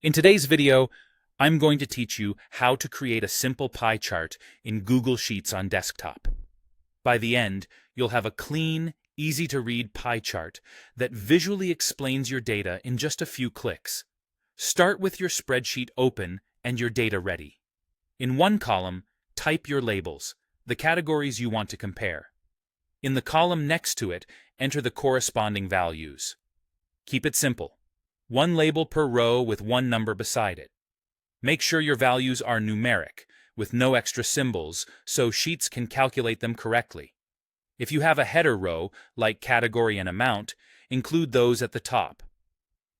In today's video, I'm going to teach you how to create a simple pie chart in Google Sheets on desktop. By the end, you'll have a clean, easy-to-read pie chart that visually explains your data in just a few clicks. Start with your spreadsheet open and your data ready. In one column, type your labels, the categories you want to compare. In the column next to it, enter the corresponding values. Keep it simple. One label per row with one number beside it. Make sure your values are numeric, with no extra symbols, so Sheets can calculate them correctly. If you have a header row, like category and amount, include those at the top.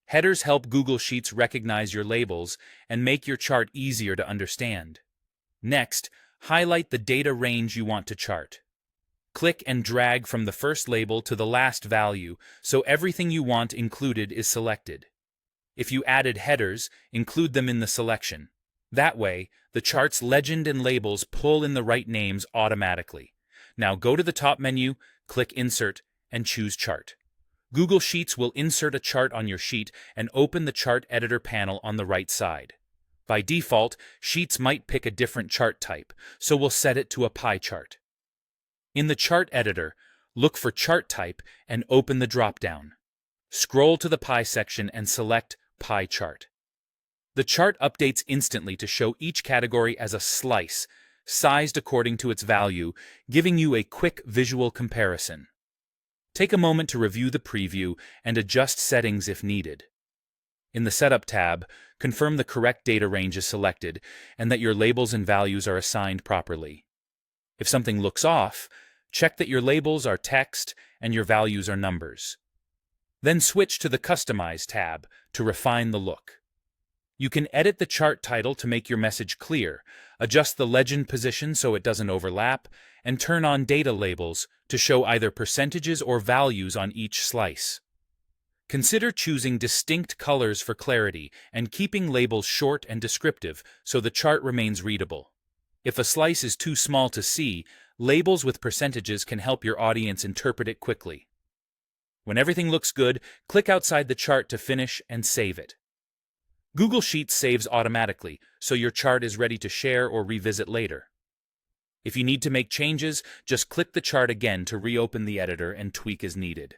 Headers help Google Sheets recognize your labels and make your chart easier to understand. Next, highlight the data range you want to chart. Click and drag from the first label to the last value, so everything you want included is selected. If you added headers, include them in the selection. That way, the chart's legend and labels pull in the right names automatically. Now go to the top menu, click Insert, and choose Chart. Google Sheets will insert a chart on your sheet and open the Chart Editor panel on the right side. By default, Sheets might pick a different chart type, so we'll set it to a pie chart. In the Chart Editor, look for Chart Type and open the drop-down. Scroll to the Pie section and select Pie Chart. The chart updates instantly to show each category as a slice, sized according to its value, giving you a quick visual comparison. Take a moment to review the preview and adjust settings if needed. In the Setup tab, confirm the correct data range is selected and that your labels and values are assigned properly. If something looks off, check that your labels are text and your values are numbers. Then switch to the Customize tab to refine the look. You can edit the chart title to make your message clear, adjust the legend position so it doesn't overlap, and turn on data labels to show either percentages or values on each slice. Consider choosing distinct colors for clarity and keeping labels short and descriptive so the chart remains readable. If a slice is too small to see, labels with percentages can help your audience interpret it quickly. When everything looks good, click outside the chart to finish and save it. Google Sheets saves automatically, so your chart is ready to share or revisit later. If you need to make changes, just click the chart again to reopen the editor and tweak as needed.